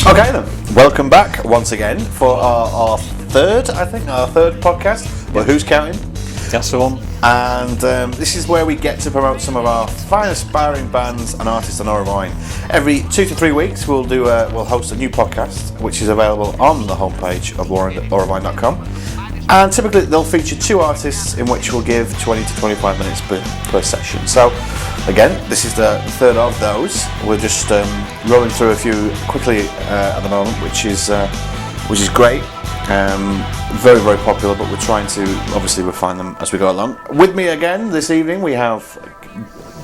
Okay then, welcome back once again for our third podcast. Well, who's counting? That's the one. And this is where we get to promote some of our fine aspiring bands and artists on Aurovine. Every 2 to 3 weeks we'll host a new podcast which is available on the homepage of aurovine.com. And typically they'll feature 2 artists in which we'll give 20 to 25 minutes per session. So again, this is the third of those. We're just rolling through a few quickly at the moment, which is great. Very, very popular, but we're trying to obviously refine them as we go along. With me again this evening we have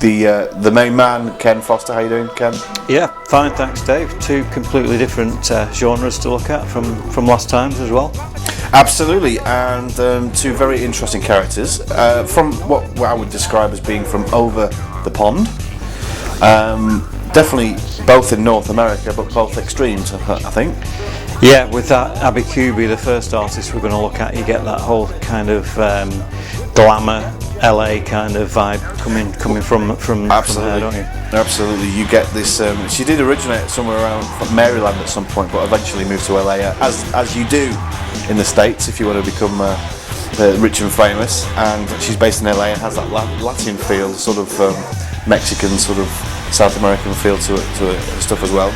the main man, Ken Foster. How you doing, Ken? Yeah, fine, thanks, Dave. 2 completely different genres to look at from last times as well. Absolutely, and 2 very interesting characters from what I would describe as being from over the pond. Definitely both in North America, but both extremes, I think. Yeah, with that Abby Cubey, the first artist we're going to look at, you get that whole kind of glamour LA kind of vibe coming from there, don't you? Absolutely, you get this. She did originate somewhere around Maryland at some point, but eventually moved to LA, as you do in the States if you want to become rich and famous. And she's based in LA and has that Latin feel, sort of Mexican, sort of South American feel to it stuff as well.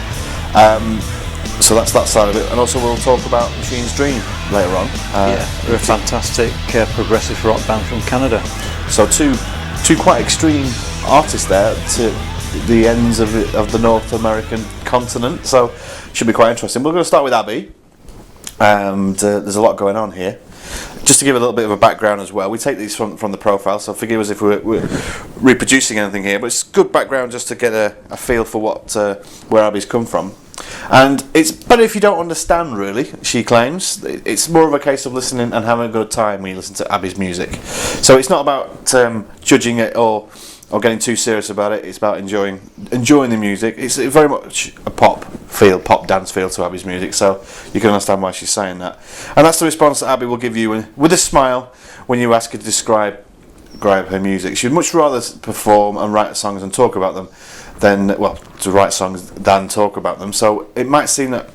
So that's that side of it, and also we'll talk about Machine's Dream later on. They're a fantastic progressive rock band from Canada. So two quite extreme artists there to the ends of the North American continent. So should be quite interesting. We're going to start with Abby, and there's a lot going on here. Just to give a little bit of a background as well, we take these from the profile, so forgive us if we're reproducing anything here, but it's good background just to get a feel for where Abby's come from. And it's better if you don't understand, really, she claims. It's more of a case of listening and having a good time when you listen to Abby's music. So it's not about judging it or getting too serious about it. It's about enjoying the music. It's very much a pop dance feel to Abby's music, so you can understand why she's saying that. And that's the response that Abby will give you with a smile when you ask her to describe her music. She'd much rather perform and write songs and talk about them than talk about them. So it might seem that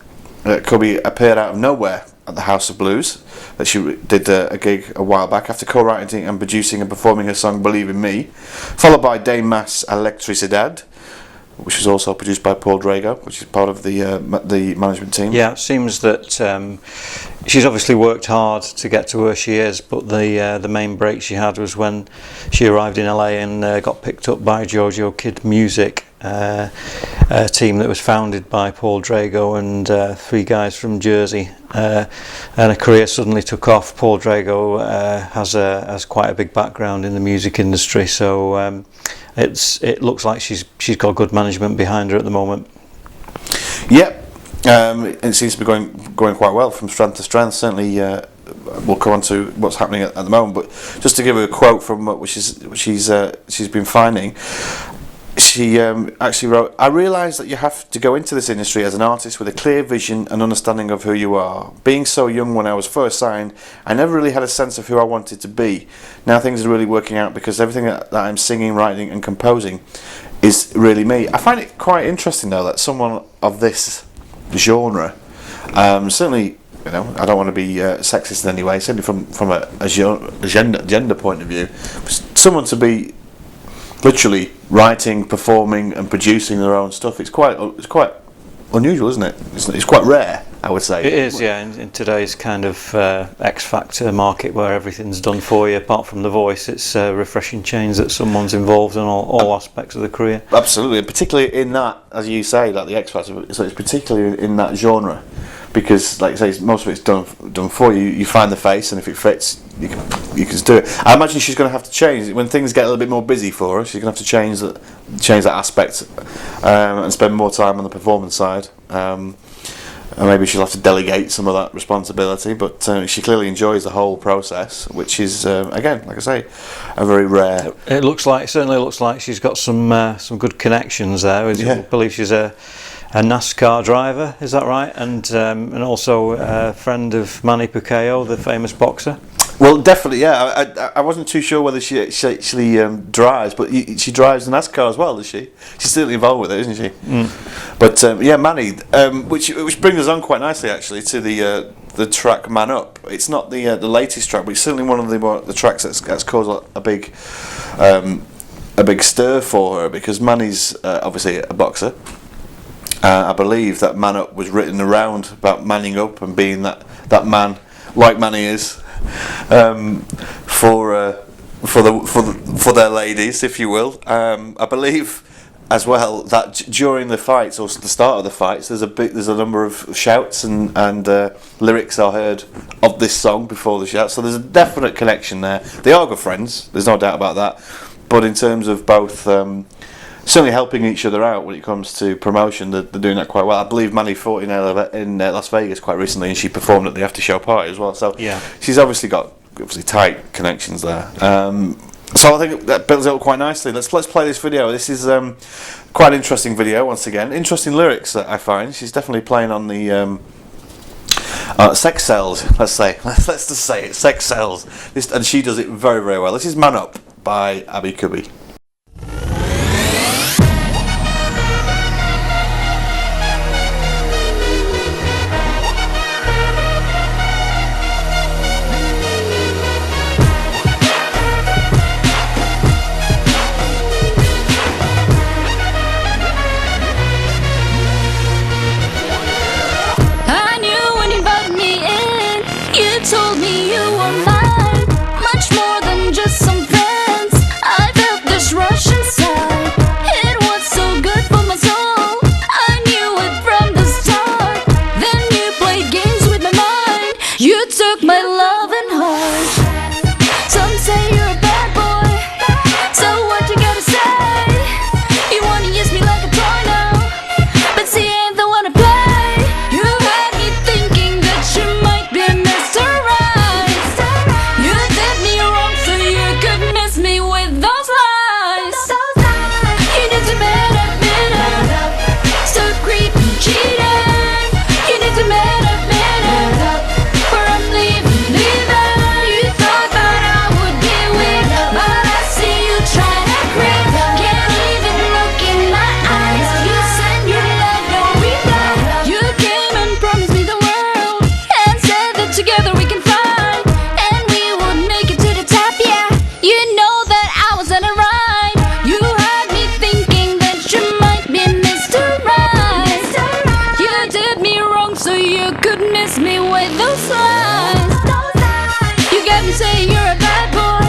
Cubey appeared out of nowhere at the House of Blues, that she did a gig a while back after co-writing and producing and performing her song Believe in Me, followed by De Mas Electricidad, which was also produced by Paul Drago, which is part of the management team. Yeah, it seems that she's obviously worked hard to get to where she is, but the main break she had was when she arrived in LA and got picked up by Jojo Kid Music, a team that was founded by Paul Drago and 3 guys from Jersey, and her career suddenly took off. Paul Drago has quite a big background in the music industry, so it looks like she's got good management behind her at the moment. Yep. It seems to be going quite well from strength to strength. Certainly, we'll come on to what's happening at the moment. But just to give her a quote from what she's been finding, she actually wrote, "I realised that you have to go into this industry as an artist with a clear vision and understanding of who you are. Being so young when I was first signed, I never really had a sense of who I wanted to be. Now things are really working out because everything that I'm singing, writing and composing is really me." I find it quite interesting though that someone of this genre, certainly, I don't want to be sexist in any way, certainly from a gender point of view, someone to be literally writing, performing and producing their own stuff, it's quite unusual, isn't it? It's quite rare, I would say. It is, yeah, in today's kind of X Factor market where everything's done for you apart from the voice. It's a refreshing change that someone's involved in all aspects of the career. Absolutely, and particularly in that, as you say, like the X Factor, so it's particularly in that genre, because like I say, most of it's done for you. You find the face, and if it fits, you can do it. I imagine she's going to have to change when things get a little bit more busy for her. She's going to have to change that aspect and spend more time on the performance side. And maybe she'll have to delegate some of that responsibility. But she clearly enjoys the whole process, which is again, like I say, a very rare. It certainly looks like she's got some good connections there. I believe she's a NASCAR driver, is that right? And also a friend of Manny Pacquiao, the famous boxer. Well, definitely, yeah. I wasn't too sure whether she actually drives, but she drives an NASCAR as well, does she? She's certainly involved with it, isn't she? But yeah, Manny, which brings us on quite nicely actually to the track "Man Up." It's not the latest track, but it's certainly one of the tracks that's caused a big stir for her, because Manny's obviously a boxer. I believe that "Man Up" was written around about manning up and being that man, like Manny is, for their ladies, if you will. I believe as well that during the fights, or the start of the fights, there's a number of shouts and lyrics are heard of this song before the shouts. So there's a definite connection there. They are good friends. There's no doubt about that. But in terms of both. Certainly helping each other out when it comes to promotion, they're doing that quite well. I believe Manny fought in Las Vegas quite recently, and she performed at the after show party as well. So yeah, she's obviously got tight connections there. So I think that builds it up quite nicely. Let's play this video. This is quite an interesting video. Once again, interesting lyrics that I find. She's definitely playing on the sex sells. Let's just say it. Sex sells. And she does it very, very well. This is "Man Up" by Abby Cubey. Told me you were mine, much more than just some friends. I felt this rush inside. It was so good for my soul. I knew it from the start. Then you played games with my mind. You took my love and heart. Some say you're a bad boy. So what you gotta say? You wanna use me like a toy now, but see, I ain't the one to play. You had me thinking that you might be Mr. Me with those lies. You need to man up, stop creeping, cheating. You need to man up, or I'm leaving. You thought that I would be weak, but I see you trying to creep. Can't even look in my eyes. You send your love, no reply. You came and promised me the world, and said that together we can fly, and we would make it to the top. Yeah, you know. You had me thinking that you might be Mr. Right. You did me wrong so you could miss me with those lies. You got me saying you're a bad boy.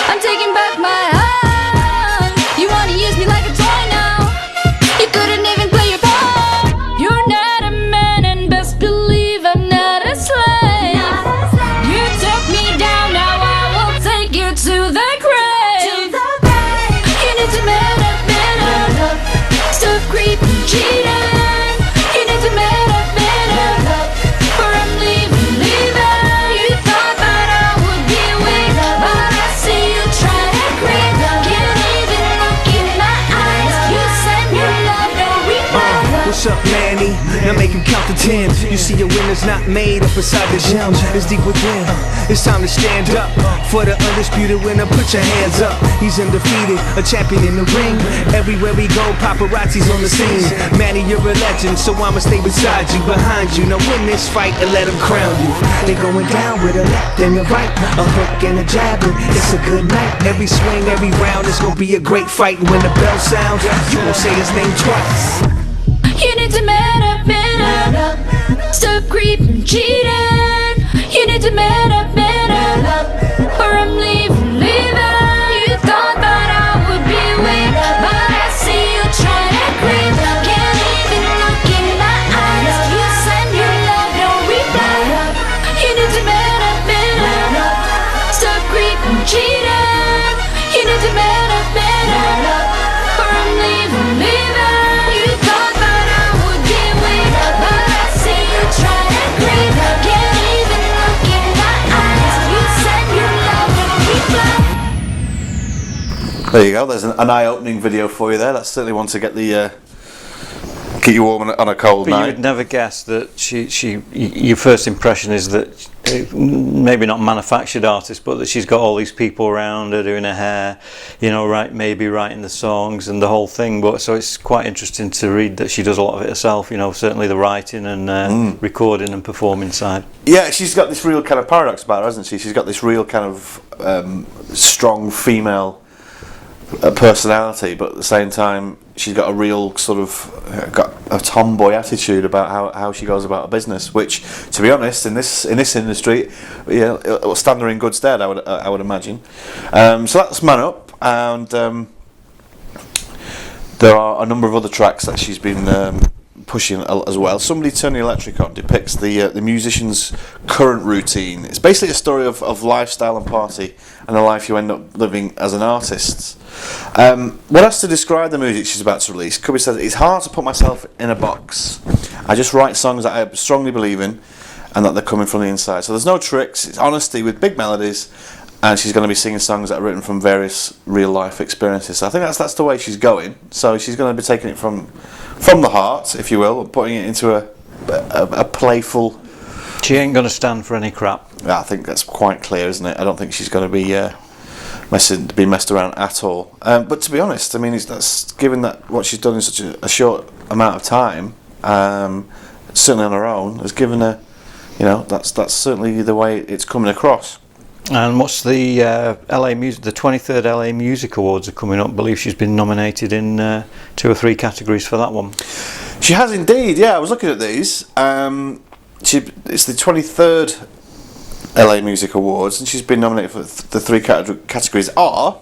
I'm taking back my heart. You wanna use me like a toy now. You couldn't even play your part. You're not a man, and best believe I'm not a slave. You took me down, now I will take you to the grave. Stop creeping, cheating. You need to man up, or I'm leaving. You thought that I would be weak, but I see you try to creep. Can't even look in my eyes. You send your love, no reply. What's up, Manny? Now make him count to 10. You see your winner's not made up inside the gem. It's deep within. It's time to stand up for the undisputed winner. Put your hands up. He's undefeated, a champion in the ring. Everywhere we go, paparazzi's on the scene. Manny, you're a legend, so I'ma stay beside you, behind you. Now win this fight and let him crown you. They going down with a left and a right, a hook and a jab, and it's a good night. Every swing, every round, it's gonna be a great fight. And when the bell sounds, you gon' say his name twice. You need to man up, stop creeping, cheating. You need to man up, or I'm leaving. You thought that I would be weak, but I see you trying to creep. Can't even look in my eyes. You send your love, no reply. You need to man up, stop creeping, cheating. You need to man up, or I'm leaving. You thought that I would be weak, but I see you trying to creep. Can't even look in my eyes. You send your love, no reply. There you go. There's an eye-opening video for you there. That's certainly one to get you warm on a cold But night. you would never guess that your first impression is that maybe not manufactured artist, but that she's got all these people around her doing her hair, you know, maybe writing the songs and the whole thing. But so it's quite interesting to read that she does a lot of it herself, you know, certainly the writing and recording and performing side. Yeah, she's got this real kind of paradox about her, hasn't she? She's got this real kind of strong female personality, but at the same time she's got a real sort of got a tomboy attitude about how she goes about her business, which, to be honest, in this industry, yeah, it will stand her in good stead, I would imagine. So that's Man Up, and there are a number of other tracks that she's been pushing as well. Somebody Turn the Electric On depicts the musician's current routine. It's basically a story of lifestyle and party and the life you end up living as an artist. What else to describe the music she's about to release? Cubey says, it's hard to put myself in a box. I just write songs that I strongly believe in and that they're coming from the inside. So there's no tricks, it's honesty with big melodies, and she's going to be singing songs that are written from various real life experiences. So I think that's the way she's going. So she's going to be taking it from the heart, if you will, and putting it into a playful... She ain't going to stand for any crap. I think that's quite clear, isn't it? I don't think she's going to be messed around at all. But to be honest, I mean, that's given that what she's done in such a short amount of time, certainly on her own, has given her, you know, that's certainly the way it's coming across. And what's the LA Music? The 23rd LA Music Awards are coming up. I believe she's been nominated in 2 or 3 categories for that one. She has indeed. Yeah, I was looking at these. It's the 23rd LA Music Awards, and she's been nominated for the 3 categories are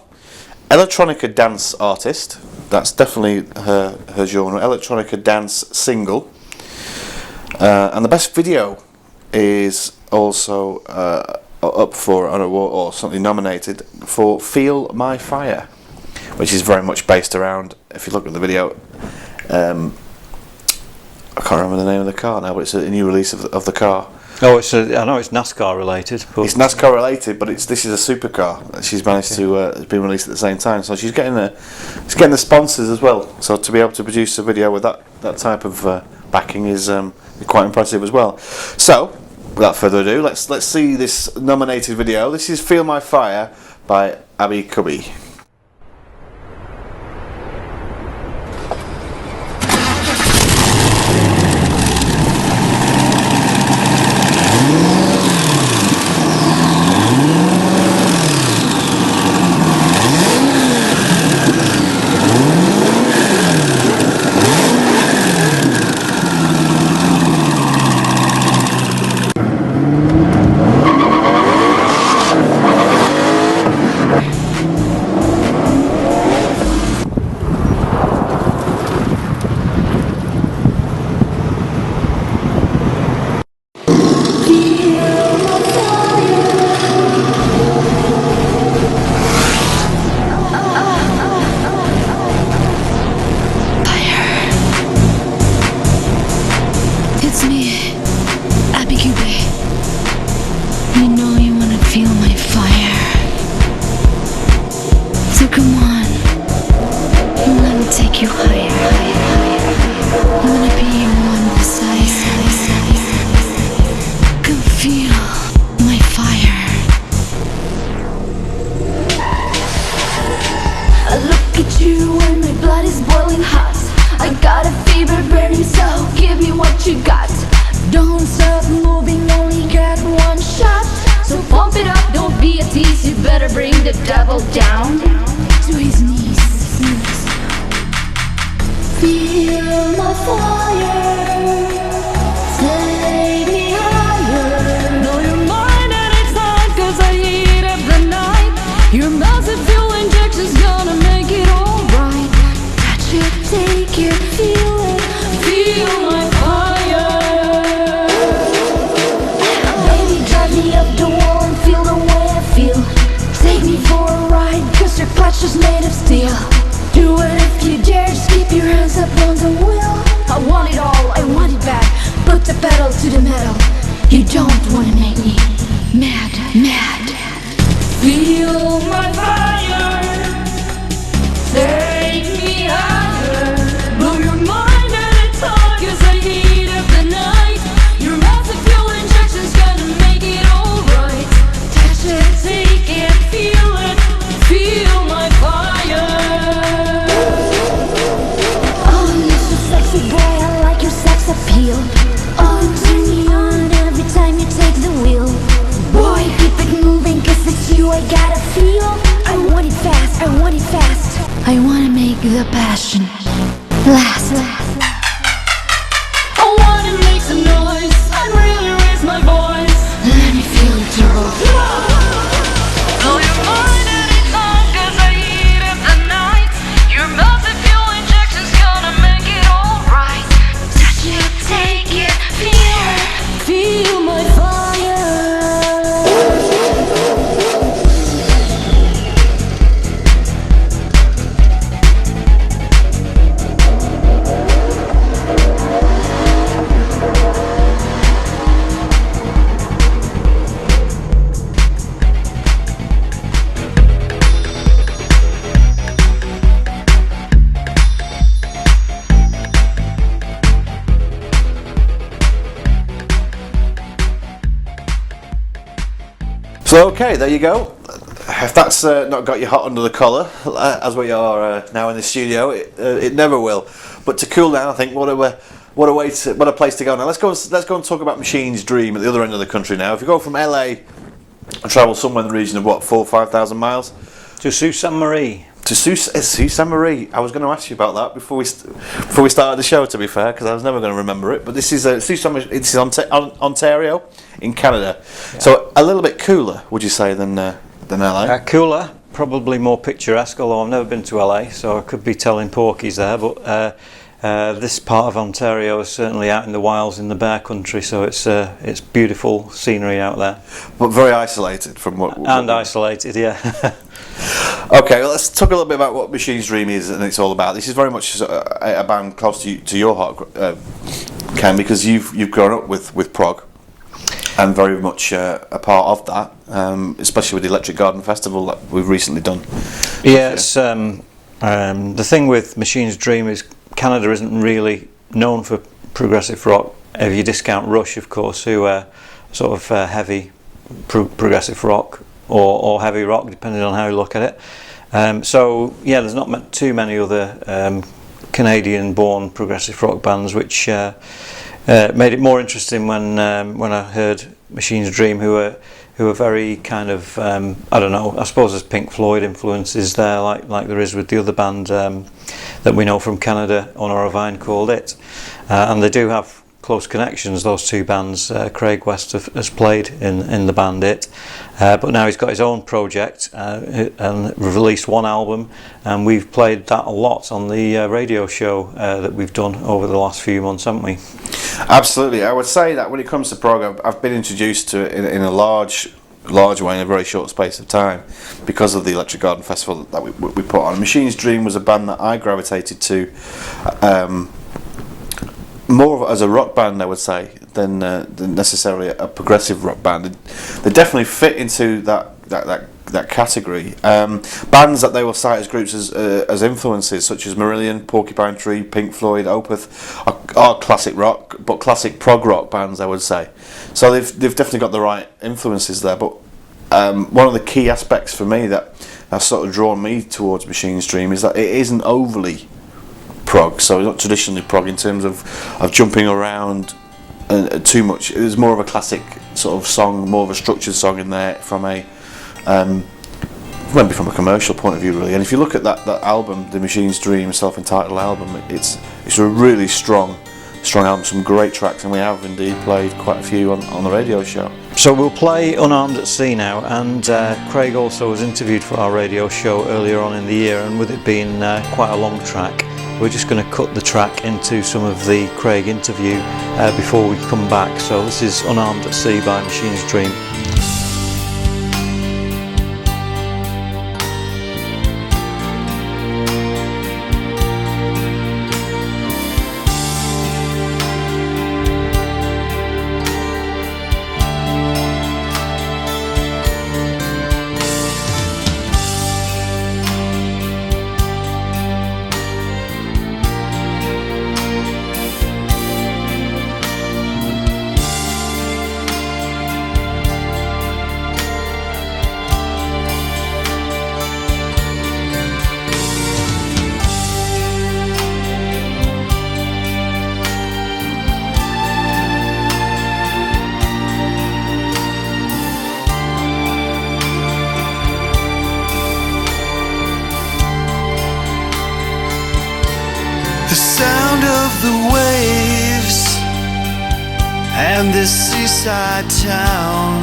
Electronica Dance Artist. That's definitely her genre. Electronica Dance Single. And the Best Video is also up for an award, or something nominated for Feel My Fire, which is very much based around, if you look at the video, I can't remember the name of the car now, but it's a new release of the car. Oh, I know it's NASCAR related. But it's NASCAR related, but this is a supercar that she's managed to it's been released at the same time. So she's getting the sponsors as well. So to be able to produce a video with that type of backing is quite impressive as well. So without further ado, let's see this nominated video. This is Feel My Fire by Abby Cubey. It's me, Abby Cubey. You know you wanna feel my fire. So come on, let me take you higher. I wanna be your one desire. Come feel my fire. I look at you and my blood is boiling hot. I got a fever burning, so give me what you got. Don't stop moving, only get one shot. So pump it up, don't be a tease. You better bring the devil down to his knees. Feel my fire, take me higher. Know your mind anytime, cause I heat up the night. Your massive fuel injection's gonna make it alright. Touch it, take it, feel it, feel my fire. Baby, drive me up the wall and feel the way I feel. Take me for a ride, cause your clutch is made of steel. Do it if you dare, just keep your hands up on the wheel. I want it all, I want it back. Put the pedal to the metal. You don't wanna make me mad, mad. Feel my fire, take me higher. Blow your mind anytime, cause I heat up the night. Your massive fuel injection's gonna make it all turn me on every time you take the wheel. Boy, keep it moving, cause it's you I gotta feel. I want it fast, I want it fast. I wanna make the passion last. I wanna make some noise and really raise my voice. Let me feel it through. Blow your mind anytime, cause I heat up the night. Your melted fuel injection's gonna make it alright. Touch it, take it, feel my fire. So okay, there you go. If that's not got you hot under the collar, as we are now in the studio, it never will. But to cool down, I think what a place to go. Now let's go and talk about Machine's Dream at the other end of the country. Now, if you go from LA and travel somewhere in the region of what 4,000 or 5,000 miles To Sault Ste. Marie. to Sault Ste. Marie. I was going to ask you about that before we started the show. To be fair, because I was never going to remember it. But this is Sault Ste. Marie. It's Ontario in Canada. Yeah. So a little bit cooler, would you say, than LA? Cooler, probably more picturesque. Although I've never been to LA, so I could be telling porkies there. But this part of Ontario is certainly out in the wilds in the bear country. So it's beautiful scenery out there. But very isolated from what. Isolated, yeah. Okay, well, let's talk a little bit about what Machine's Dream is and it's all about. This is very much a band close to your heart, Ken, because you've grown up with prog and very much a part of that, especially with the Electric Garden Festival that we've recently done. Yes, the thing with Machine's Dream is Canada isn't really known for progressive rock. If you discount Rush, of course, who are sort of heavy progressive rock. Or heavy rock, depending on how you look at it. So yeah, there's not too many other Canadian-born progressive rock bands, which made it more interesting when I heard Machine's Dream, who are very kind of I don't know. I suppose there's Pink Floyd influences there, like there is with the other band that we know from Canada on Aurovine called It, and they do have close connections. Those two bands, Craig West has played in the band It, but now he's got his own project and released one album, and we've played that a lot on the radio show that we've done over the last few months, haven't we? Absolutely. I would say that when it comes to prog, I've been introduced to it in a large way in a very short space of time because of the Electric Garden Festival that we put on. Machine's Dream was a band that I gravitated to more of as a rock band, I would say, than necessarily a progressive rock band. They definitely fit into that category. Bands that they will cite as groups as influences, such as Marillion, Porcupine Tree, Pink Floyd, Opeth, are classic rock, but classic prog rock bands, I would say. So they've definitely got the right influences there. But one of the key aspects for me that has sort of drawn me towards Machine's Dream is that it isn't overly prog, so it's not traditionally prog in terms of jumping around too much. It was more of a classic sort of song, more of a structured song in there from a maybe from a commercial point of view, really. And if you look at that album, the Machine's Dream self-entitled album, it's a really strong album, some great tracks, and we have indeed played quite a few on the radio show. So we'll play Unarmed at Sea now, and Craig also was interviewed for our radio show earlier on in the year, and with it being quite a long track, we're just going to cut the track into some of the Craig interview before we come back. So this is Unarmed at Sea by Machine's Dream. the waves and this seaside town.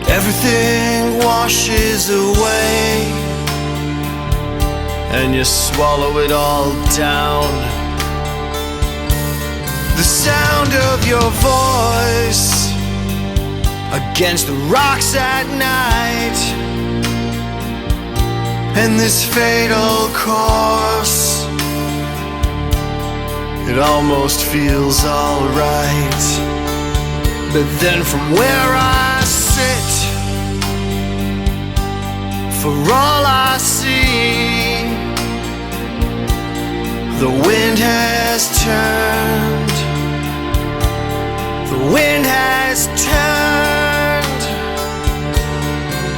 Everything washes away and you swallow it all down. The sound of your voice against the rocks at night, and this fatal course, it almost feels alright. But then from where I sit, for all I see, the wind has turned. The wind has turned.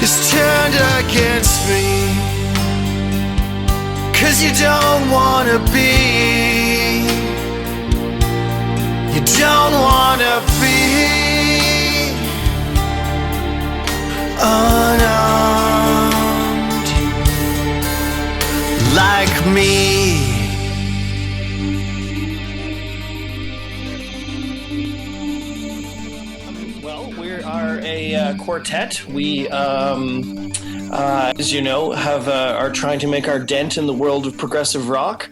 It's turned against me. 'Cause you don't wanna be, you don't wanna be unarmed like me. Well, we are a quartet. We as you know, are trying to make our dent in the world of progressive rock.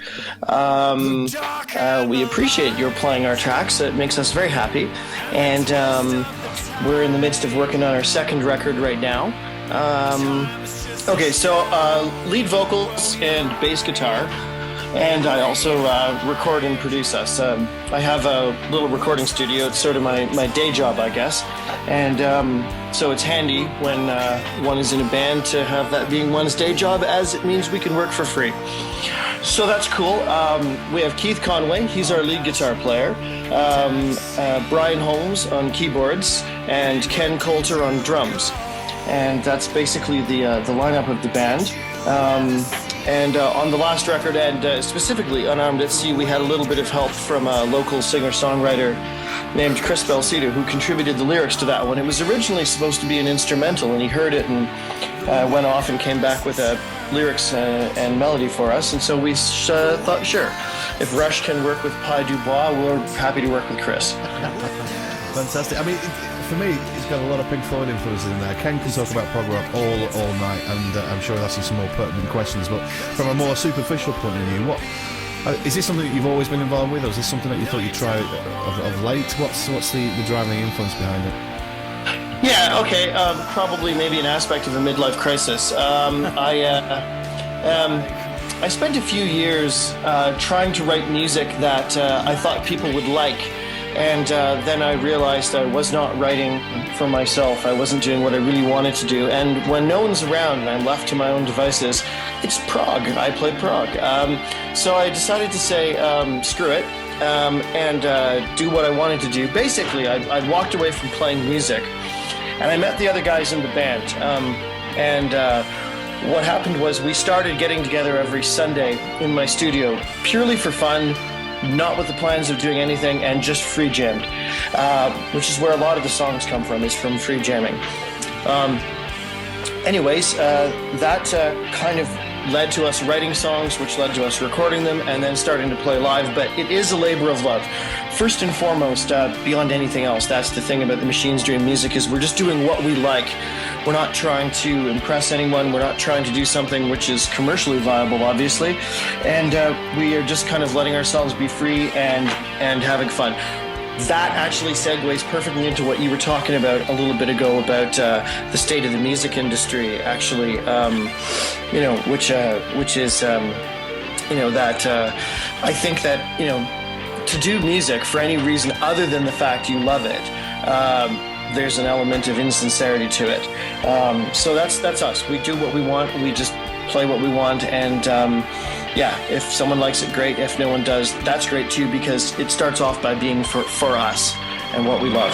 We appreciate your playing our tracks. It makes us very happy. And we're in the midst of working on our second record right now. Okay, so lead vocals and bass guitar. And I also record and produce us. I have a little recording studio. It's sort of my day job, I guess. And so it's handy when one is in a band to have that being one's day job, as it means we can work for free. So that's cool. We have Keith Conway. He's our lead guitar player. Brian Holmes on keyboards. And Ken Coulter on drums. And that's basically the lineup of the band. And on the last record, and specifically Unarmed at Sea, we had a little bit of help from a local singer-songwriter named Chris Belcito, who contributed the lyrics to that one. It was originally supposed to be an instrumental, and he heard it and went off and came back with lyrics and melody for us. And so we thought, sure, if Rush can work with Pi Dubois, we're happy to work with Chris. Fantastic. I mean, for me, it's got a lot of Pink Floyd influences in there. Ken can talk about prog rock all night, and I'm sure he'll ask you some more pertinent questions. But from a more superficial point of view, what is this something that you've always been involved with, or is this something that you thought you'd try of late? What's the driving influence behind it? Yeah, okay, probably maybe an aspect of a midlife crisis. I spent a few years trying to write music that I thought people would like. And then I realized I was not writing for myself. I wasn't doing what I really wanted to do. And when no one's around and I'm left to my own devices, it's prog. I play prog. So I decided to say, screw it, and do what I wanted to do. Basically, I walked away from playing music, and I met the other guys in the band. What happened was we started getting together every Sunday in my studio, purely for fun, not with the plans of doing anything, and just free jammed, which is where a lot of the songs come from, is from free jamming. That kind of led to us writing songs, which led to us recording them, and then starting to play live. But it is a labor of love. First and foremost, beyond anything else, that's the thing about the Machines doing music, is we're just doing what we like. We're not trying to impress anyone. We're not trying to do something which is commercially viable, obviously. And we are just kind of letting ourselves be free and having fun. That actually segues perfectly into what you were talking about a little bit ago about the state of the music industry, actually, which is, that I think that, to do music for any reason other than the fact you love it, there's an element of insincerity to it. So that's us. We do what we want. We just play what we want. And if someone likes it, great. If no one does, that's great too, because it starts off by being for us and what we love.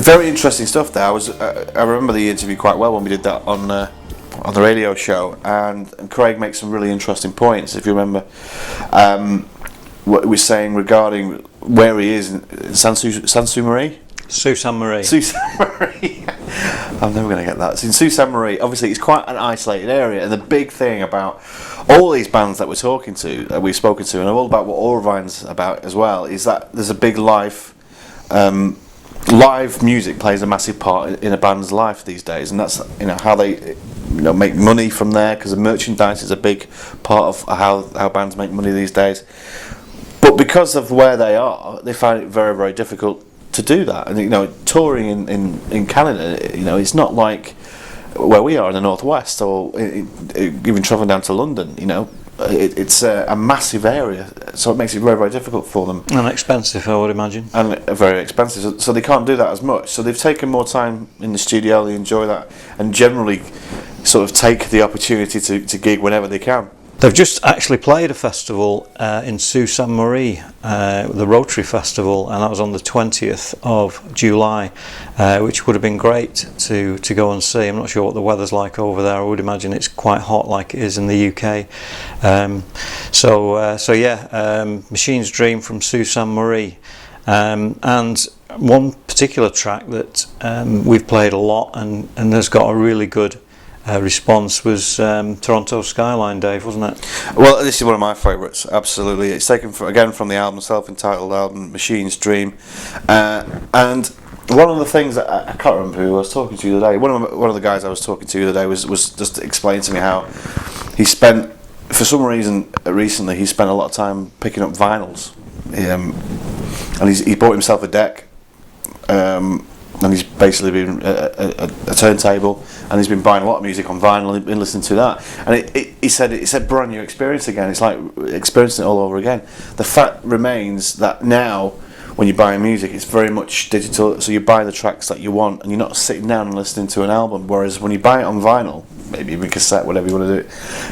Very interesting stuff there. I remember the interview quite well when we did that on the radio show, and Craig makes some really interesting points. If you remember, what he was saying regarding where he is in Sault Marie. Sault Ste. Marie. Sault Ste. Marie. I'm never going to get that. It's in Sault Ste. Marie. Obviously, it's quite an isolated area, and the big thing about all these bands that we've spoken to, and all about what Aurovine's about as well, is that there's a big live music plays a massive part in a band's life these days, and that's how they make money from there, because the merchandise is a big part of how bands make money these days. But because of where they are, they find it very, very difficult to do that. And touring in Canada, it's not like where we are in the northwest, or even travelling down to London. It's a massive area, so it makes it very, very difficult for them. And expensive, I would imagine. And very expensive, so they can't do that as much. So they've taken more time in the studio. They enjoy that, and generally sort of take the opportunity to gig whenever they can. They've just actually played a festival in Sault Ste. Marie, the Rotary Festival, and that was on the 20th of July, which would have been great to go and see. I'm not sure what the weather's like over there. I would imagine it's quite hot like it is in the UK. Machine's Dream from Sault Ste. Marie. And one particular track that we've played a lot and has got a really good response was Toronto Skyline, Dave, wasn't it? Well, this is one of my favourites, absolutely. It's taken from the album, self-entitled album, Machine's Dream. And one of the things that I can't remember who I was talking to the other day, one of the guys I was talking to the other day was just explaining to me how he spent, for some reason recently, he spent a lot of time picking up vinyls. And he bought himself a deck. And he's basically been a turntable, and he's been buying a lot of music on vinyl and been listening to that. And he said it's a brand new experience again. It's like experiencing it all over again. The fact remains that now, when you're buying music, it's very much digital. So you buy the tracks that you want, and you're not sitting down and listening to an album. Whereas when you buy it on vinyl, maybe even cassette, whatever you want to do,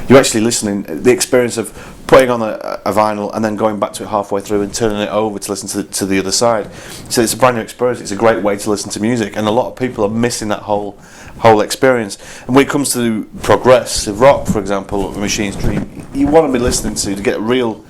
you're actually listening. The experience of putting on a vinyl and then going back to it halfway through and turning it over to listen to the other side. So it's a brand new experience. It's a great way to listen to music, and a lot of people are missing that whole experience. And when it comes to progressive rock, for example, or Machine's Dream, you want to be listening to get real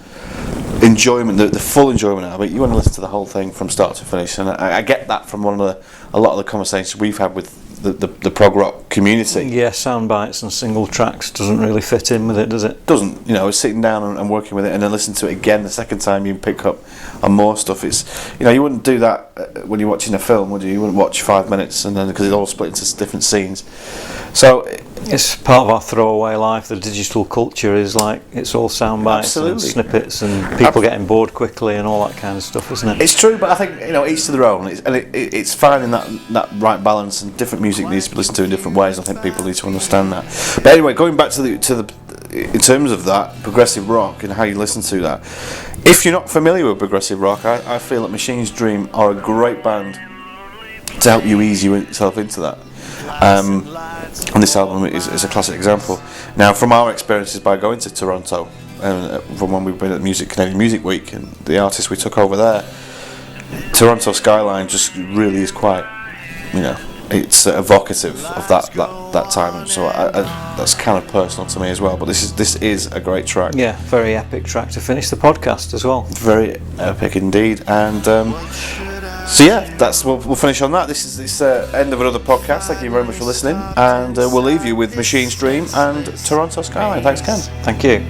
enjoyment, the full enjoyment out of it. You want to listen to the whole thing from start to finish, and I get that from a lot of the conversations we've had with the prog rock community. Yeah, sound bites and single tracks doesn't really fit in with it, does it? Doesn't. Sitting down and working with it, and then listening to it again the second time you pick up on more stuff. It's you wouldn't do that when you're watching a film, would you? You wouldn't watch 5 minutes and then, because it's all split into different scenes. So it's part of our throwaway life. The digital culture is like, it's all sound bites and snippets and people getting bored quickly and all that kind of stuff, isn't it? It's true, but I think each to their own. It's finding that right balance, and different music needs to be listened to in different ways. I think people need to understand that. But anyway, going back to the in terms of that progressive rock and how you listen to that, if you're not familiar with progressive rock, I feel that Machine's Dream are a great band to help you ease yourself into that. And this album is a classic example. Now, from our experiences by going to Toronto, and from when we've been at Canadian Music Week and the artists we took over there, Toronto Skyline just really is quite, it's evocative of that time. So that's kind of personal to me as well. But this is a great track. Yeah, very epic track to finish the podcast as well. Very epic indeed. And so yeah, we'll finish on that. This is this end of another podcast. Thank you very much for listening, and we'll leave you with Machine's Dream and Toronto Skyline. Thanks, Ken. Thank you.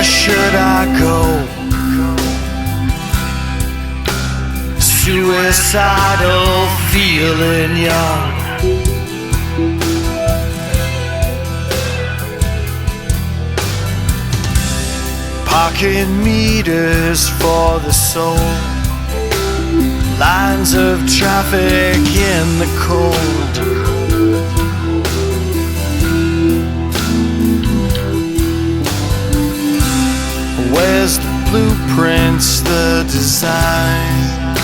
Should I go? Suicidal, feeling young. Parking meters for the soul, lines of traffic in the cold. Where's the blueprints, the design?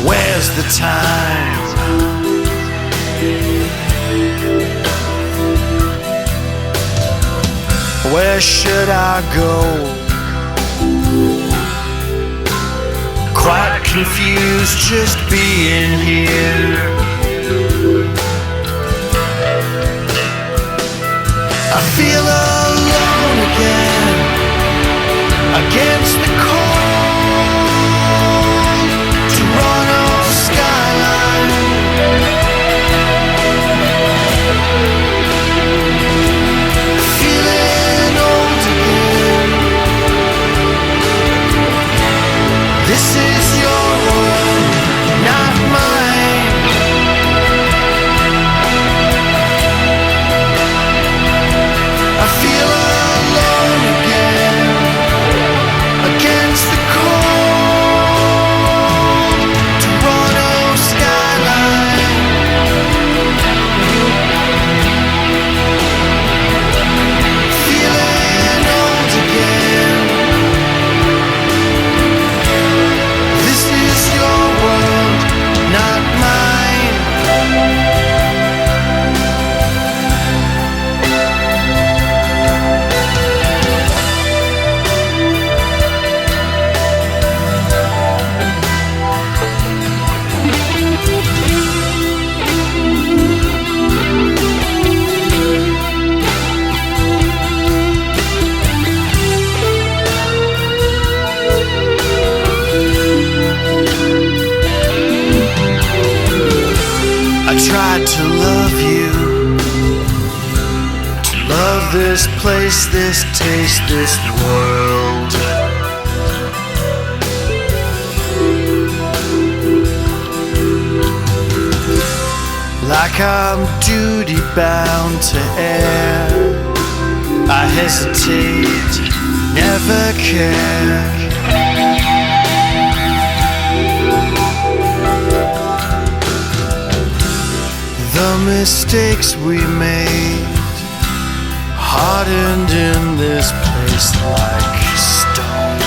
Where's the time? Where should I go? Quite confused just being here. I feel alone again, against the cold Toronto skyline. Feeling old again. This is your world, not mine. I feel alone again, against the cold Toronto skyline. Feeling old again. This is your world, not mine. I tried to love you, to love this place, this taste, this world. Like I'm duty bound to air, I hesitate, never care. The mistakes we made hardened in this place like stone.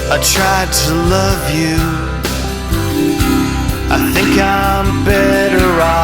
I tried to love you, I think I'm better off